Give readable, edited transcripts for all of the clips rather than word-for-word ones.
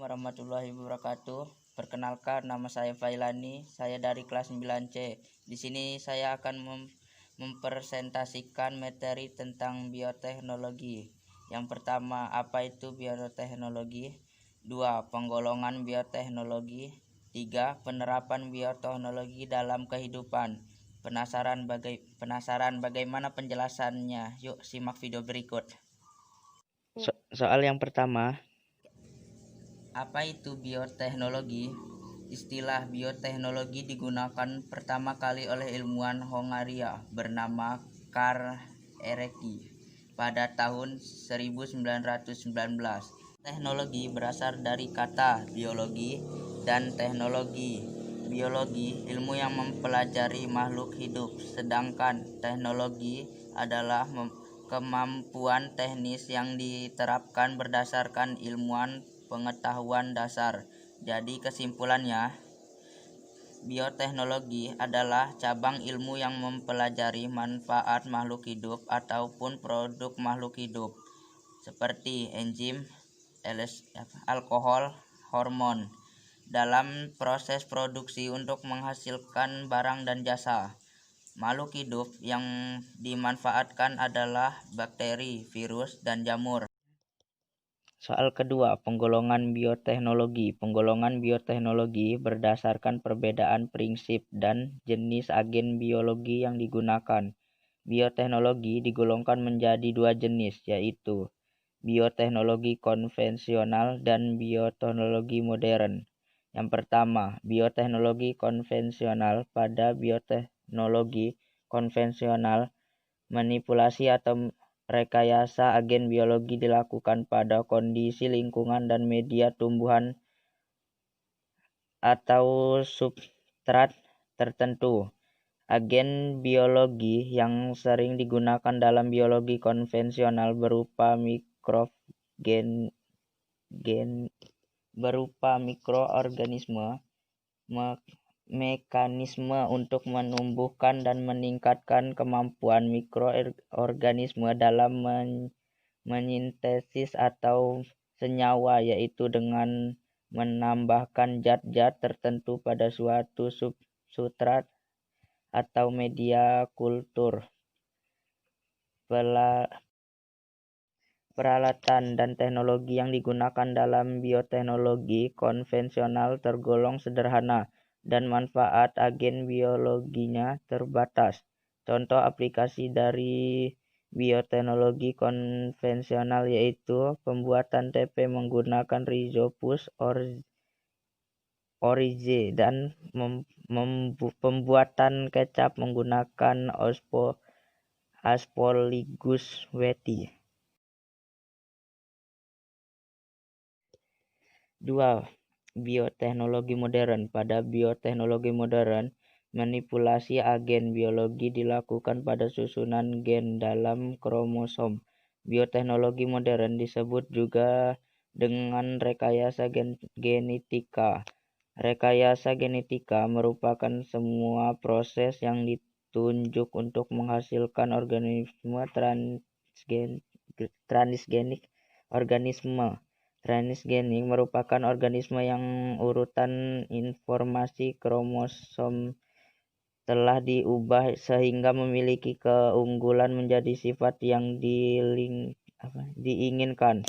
warahmatullahi wabarakatuh. Perkenalkan, nama saya Failani. Saya dari kelas 9C. Di sini saya akan mempresentasikan materi tentang bioteknologi. Yang pertama, apa itu bioteknologi? 2. Penggolongan bioteknologi. 3. Penerapan bioteknologi dalam kehidupan. Penasaran bagaimana penjelasannya? Yuk simak video berikut. Soal yang pertama, apa itu bioteknologi? Istilah bioteknologi digunakan pertama kali oleh ilmuwan Hongaria bernama Karl Erecki pada tahun 1919. Teknologi berasal dari kata biologi dan teknologi. Biologi, ilmu yang mempelajari makhluk hidup, sedangkan teknologi adalah kemampuan teknis yang diterapkan berdasarkan ilmuwan pengetahuan dasar. Jadi kesimpulannya, bioteknologi adalah cabang ilmu yang mempelajari manfaat makhluk hidup ataupun produk makhluk hidup seperti enzim, alkohol, hormon dalam proses produksi untuk menghasilkan barang dan jasa. Makhluk hidup yang dimanfaatkan adalah bakteri, virus, dan jamur. soal kedua, penggolongan bioteknologi. Penggolongan bioteknologi berdasarkan perbedaan prinsip dan jenis agen biologi yang digunakan. Bioteknologi digolongkan menjadi dua jenis, yaitu bioteknologi konvensional dan bioteknologi modern. Yang pertama, bioteknologi konvensional. Pada bioteknologi konvensional, manipulasi atau rekayasa agen biologi dilakukan pada kondisi lingkungan dan media tumbuhan atau substrat tertentu. Agen biologi yang sering digunakan dalam biologi konvensional berupa mikroorganisme, mekanisme untuk menumbuhkan dan meningkatkan kemampuan mikroorganisme dalam menyintesis atau senyawa, yaitu dengan menambahkan zat-zat tertentu pada suatu substrat atau media kultur. Peralatan dan teknologi yang digunakan dalam bioteknologi konvensional tergolong sederhana dan manfaat agen biologinya terbatas. Contoh aplikasi dari bioteknologi konvensional yaitu pembuatan TP menggunakan Rhizopus oryzae dan pembuatan kecap menggunakan Aspergillus wheati. 2. Bioteknologi modern. Pada bioteknologi modern, manipulasi agen biologi dilakukan pada susunan gen dalam kromosom. Bioteknologi modern disebut juga dengan rekayasa genetika. Rekayasa genetika merupakan semua proses yang ditunjuk untuk menghasilkan organisme transgenik. Transgenik merupakan organisme yang urutan informasi kromosom telah diubah sehingga memiliki keunggulan menjadi sifat yang diinginkan.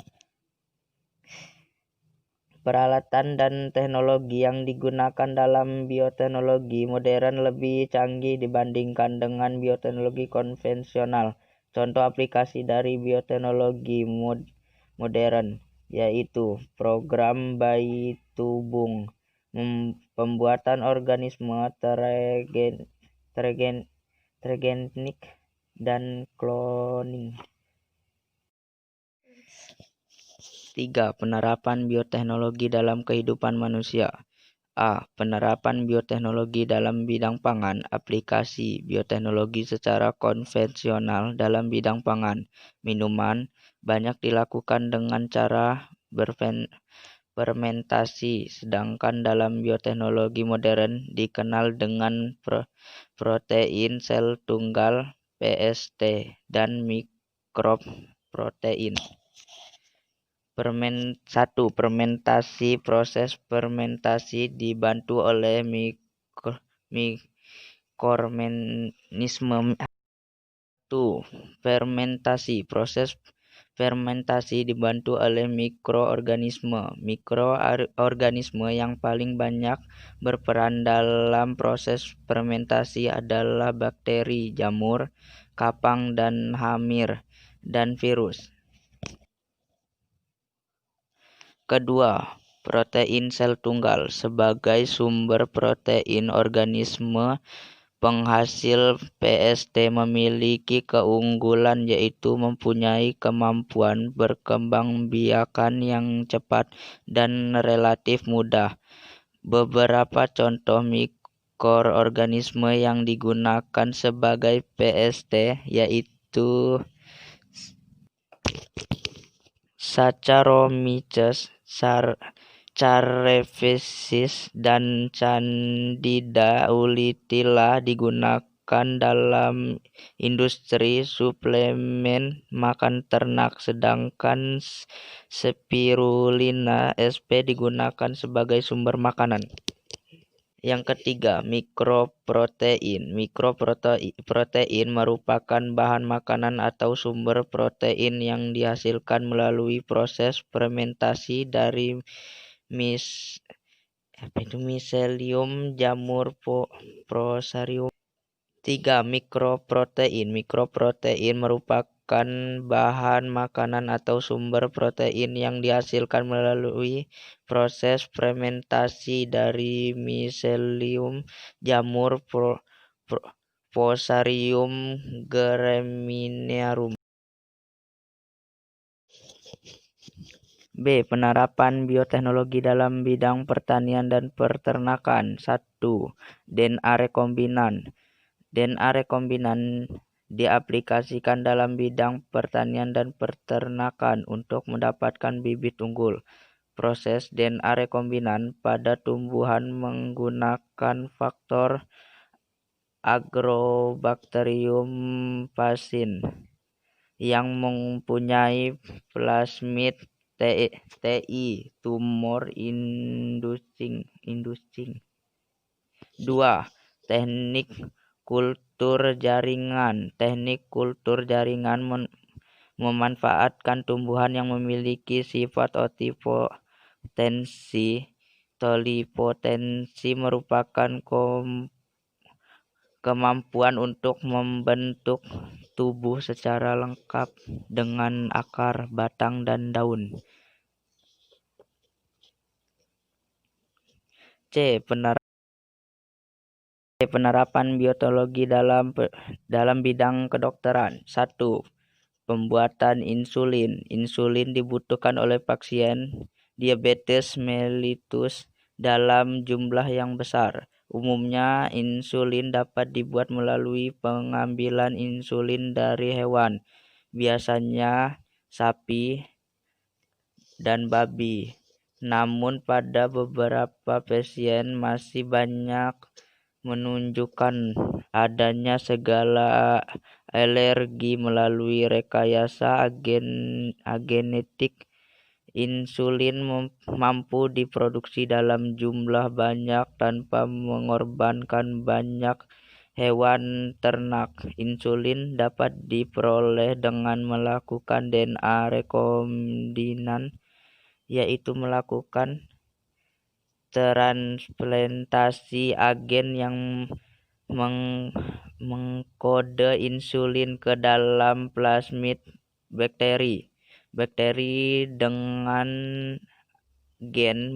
Peralatan dan teknologi yang digunakan dalam bioteknologi modern lebih canggih dibandingkan dengan bioteknologi konvensional. Contoh aplikasi dari bioteknologi modern yaitu program bayi tabung, pembuatan organisme transgenik, dan cloning. 3. Penerapan bioteknologi dalam kehidupan manusia. A. Penerapan bioteknologi dalam bidang pangan. Aplikasi bioteknologi secara konvensional dalam bidang pangan. Minuman banyak dilakukan dengan cara fermentasi, sedangkan dalam bioteknologi modern dikenal dengan protein sel tunggal PST dan mikroprotein. Fermentasi. Proses fermentasi dibantu oleh mikroorganisme. Fermentasi. Proses fermentasi dibantu oleh mikroorganisme. Mikroorganisme yang paling banyak berperan dalam proses fermentasi adalah bakteri, jamur, kapang dan hamir, dan virus. Kedua, protein sel tunggal. Sebagai sumber protein, organisme penghasil PST memiliki keunggulan yaitu mempunyai kemampuan berkembangbiakan yang cepat dan relatif mudah. Beberapa contoh mikroorganisme yang digunakan sebagai PST yaitu Saccharomyces cerevisiae dan Candida ulutina digunakan dalam industri suplemen makan ternak, sedangkan Spirulina sp digunakan sebagai sumber makanan. Yang ketiga, mikroprotein. Mikroprotein merupakan bahan makanan atau sumber protein yang dihasilkan melalui proses fermentasi dari miselium jamur Prosarium. 3. Mikroprotein. Mikroprotein merupakan bahan makanan atau sumber protein yang dihasilkan melalui proses fermentasi dari miselium jamur Fusarium graminearum. B. Penerapan bioteknologi dalam bidang pertanian dan peternakan. 1. DNA rekombinan. DNA rekombinan diaplikasikan dalam bidang pertanian dan peternakan untuk mendapatkan bibit unggul. Proses DNA rekombinan pada tumbuhan menggunakan faktor Agrobacterium pascin yang mempunyai plasmid TI, tumor inducing. 2. Teknik kultur jaringan. Teknik kultur jaringan memanfaatkan tumbuhan yang memiliki sifat totipotensi. Tolipotensi merupakan kemampuan untuk membentuk tubuh secara lengkap dengan akar, batang, dan daun. C. Penerapan bioteknologi dalam bidang kedokteran. 1. Pembuatan insulin. Insulin dibutuhkan oleh pasien diabetes mellitus dalam jumlah yang besar. Umumnya, insulin dapat dibuat melalui pengambilan insulin dari hewan, biasanya sapi dan babi. Namun pada beberapa pasien masih banyak menunjukkan adanya segala alergi melalui rekayasa genetik. Insulin mampu diproduksi dalam jumlah banyak tanpa mengorbankan banyak hewan ternak. Insulin dapat diperoleh dengan melakukan DNA rekombinan, yaitu melakukan transplantasi agen yang mengkode insulin ke dalam plasmid bakteri. Bakteri dengan gen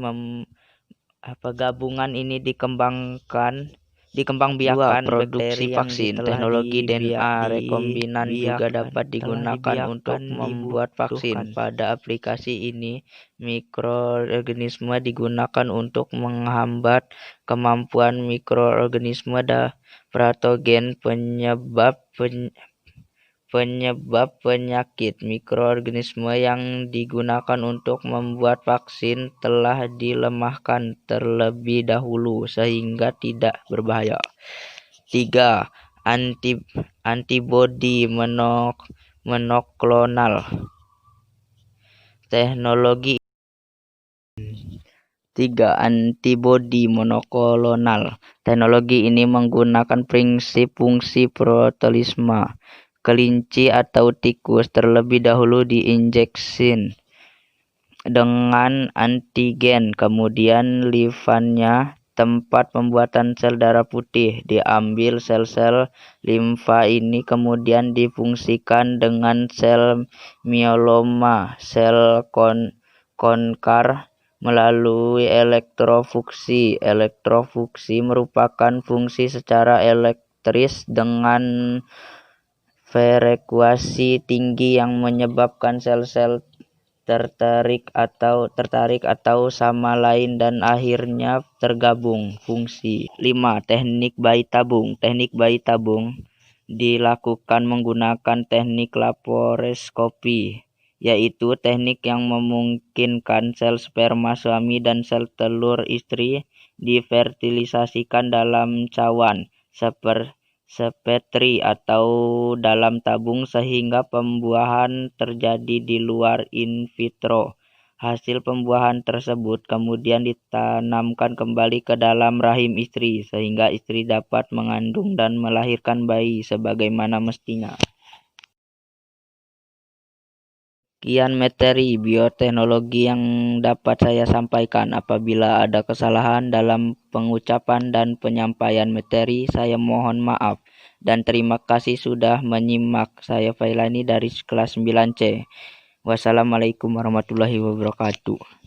gabungan ini dikembangbiakan. Produksi vaksin. Teknologi DNA rekombinan juga dapat digunakan untuk membuat vaksin. Pada aplikasi ini, mikroorganisme digunakan untuk menghambat kemampuan mikroorganisme patogen penyebab penyakit. Mikroorganisme yang digunakan untuk membuat vaksin telah dilemahkan terlebih dahulu sehingga tidak berbahaya. 3. Antibodi monoklonal. Teknologi 3. Antibodi monoklonal. Teknologi ini menggunakan prinsip fungsi protelisme. Kelinci atau tikus terlebih dahulu diinjeksi dengan antigen, kemudian limfanya, tempat pembuatan sel darah putih, diambil. Sel-sel limfa ini kemudian difungsikan dengan sel mieloma, sel konkar melalui elektrofungsi. Elektrofungsi merupakan fungsi secara elektris dengan frekuensi tinggi yang menyebabkan sel-sel tertarik atau sama lain dan akhirnya tergabung. Fungsi 5. Teknik bayi tabung. Teknik bayi tabung dilakukan menggunakan teknik laparoskopi, yaitu teknik yang memungkinkan sel sperma suami dan sel telur istri difertilisasikan dalam cawan sepetri atau dalam tabung sehingga pembuahan terjadi di luar in vitro. Hasil pembuahan tersebut kemudian ditanamkan kembali ke dalam rahim istri sehingga istri dapat mengandung dan melahirkan bayi sebagaimana mestinya. Sekian materi bioteknologi yang dapat saya sampaikan. Apabila ada kesalahan dalam pengucapan dan penyampaian materi, saya mohon maaf. Dan terima kasih sudah menyimak. Saya Failani dari kelas 9C. Wassalamualaikum warahmatullahi wabarakatuh.